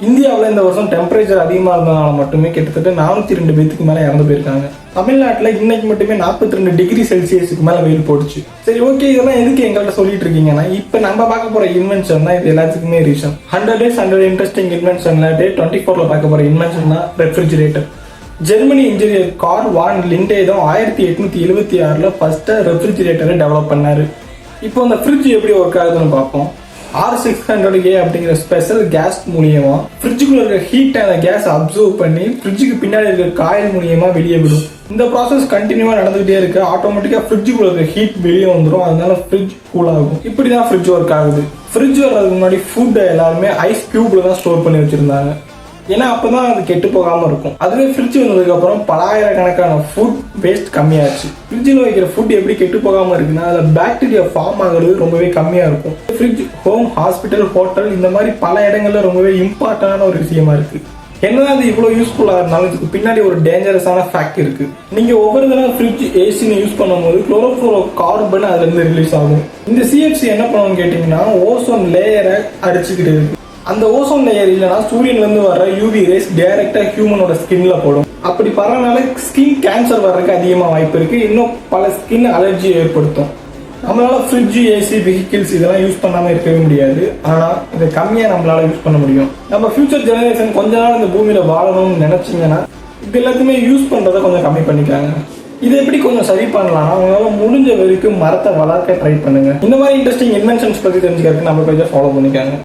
இந்தியாவில் இந்த வருஷம் டெம்பரேச்சர் அதிகமாக இருந்ததுனால மட்டுமே கிட்டத்தட்ட 402 பேத்துக்கு மேலே இறந்து போயிருக்காங்க. தமிழ்நாட்டில் இன்னைக்கு மட்டுமே 42 டிகிரி செல்சியஸுக்கு மேலே வெயில் போட்டுச்சு. சரி, ஓகே, இதெல்லாம் எதுக்கு எங்கள்கிட்ட சொல்லிட்டு இருக்கீங்கன்னா, இப்போ நம்ம பார்க்க போகிற இன்வென்ஷன் தான் இது எல்லாத்துக்குமே ரீசன். 100 days 100 இன்ட்ரெஸ்டிங் இன்வென்ஷன்ல டே 24ல பார்க்க போகிற இன்வென்ஷன் தான் ரெஃப்ரிஜிரேட்டர். ஜெர்மனி இன்ஜினியர் கார்ல் வான் லிண்டே தான் 1876ல் ஃபர்ஸ்ட் ரெஃப்ரிஜிரேட்டரை டெவலப் பண்ணாரு. இப்போ அந்த ஃப்ரிட்ஜ் எப்படி ஒர்க் ஆகுதுன்னு பார்ப்போம். R600A அப்படிங்கிற ஸ்பெஷல் கேஸ் மூலியமா ஃப்ரிட்ஜுக்குள்ள இருக்கிற ஹீட் அந்த கேஸ் அப்சர்வ் பண்ணி ஃப்ரிட்ஜுக்கு பின்னாடி இருக்கிற காயில் மூலியமா வெளியே விடும். இந்த ப்ராசஸ் கண்டினியூவா நடந்துகிட்டே இருக்கு. ஆட்டோமேட்டிக்கா ஃப்ரிட்ஜுக்குள்ள இருக்கிற ஹீட் வெளியே வந்துடும். அதனால ஃப்ரிட்ஜ் கூல் ஆகும். இப்படிதான் ஃப்ரிட்ஜ் ஒர்க் ஆகுது. ஃப்ரிட்ஜ் வர்றதுக்கு முன்னாடி ஃபுட் எல்லாருமே ஐஸ் கியூப்ல தான் ஸ்டோர் பண்ணி வச்சிருந்தாங்க. ஏன்னா அப்பதான் அது கெட்டு போகாம இருக்கும். அதுவே ஃப்ரிட்ஜ் வந்ததுக்கு அப்புறம் பலாயிரக்கணக்கான ஃபுட் வேஸ்ட் கம்மியாச்சு. ஃப்ரிட்ஜில் வைக்கிற ஃபுட் எப்படி கெட்டு போகாம இருக்குன்னா அதில் பாக்டீரியா ஃபார்ம் ஆகுறது ரொம்பவே கம்மியா இருக்கும். ஃப்ரிட்ஜ் ஹோம், ஹாஸ்பிட்டல், ஹோட்டல் இந்த மாதிரி பல இடங்கள்ல ரொம்பவே இம்பார்ட்டன்டான ஒரு விஷயமா இருக்கு. என்னதான் அது இவ்வளவு யூஸ்ஃபுல்லா இருந்தாலும் இதுக்கு பின்னாடி ஒரு டேஞ்சரஸான ஃபேக்ட் இருக்கு. நீங்க ஒவ்வொரு தடவை ஃப்ரிட்ஜ் ஏசின்னு யூஸ் பண்ணும்போது குளோரோஃப்ளோரோ கார்பன் அதுல இருந்து ரிலீஸ் ஆகும். இந்த CFC என்ன பண்ணுவோம்னு கேட்டீங்கன்னா ஓசோன் லேயரை அடிச்சுக்கிட்டு இருக்கு. அந்த ஓசோன் லேயர் இல்லைன்னா சூரியன்ல இருந்து வர UV ரேஸ் டைரக்டா ஹியூமனோட ஸ்கின்ல போடும். அப்படி படுறதுனால ஸ்கின் கேன்சர் வர்றதுக்கு அதிகமா வாய்ப்பு இருக்கு. இன்னும் பல ஸ்கின் அலர்ஜி ஏற்படுத்தும். நம்மளால ஃப்ரிட்ஜ், ஏசி, வெஹிக்கிள்ஸ் இதெல்லாம் யூஸ் பண்ணாம இருக்கவே முடியாது. ஆனா இதை கம்மியா நம்மளால யூஸ் பண்ண முடியும். நம்ம ஃபியூச்சர் ஜெனரேஷன் கொஞ்ச நாள் இந்த பூமியில வாழணும்னு நினைச்சீங்கன்னா இது எல்லாத்தையுமே யூஸ் பண்றதை கொஞ்சம் கம்மி பண்ணிக்காங்க. இதை எப்படி கொஞ்சம் சரி பண்ணலாம்னா அவங்களால முடிஞ்ச வரைக்கும் மரத்தை வளர்க்க ட்ரை பண்ணுங்க. இந்த மாதிரி இன்ட்ரெஸ்டிங் இன்வென்ஷன்ஸ் பத்தி தெரிஞ்சுக்கிறதுக்கு நம்ம பேஜை ஃபாலோ பண்ணிக்காங்க.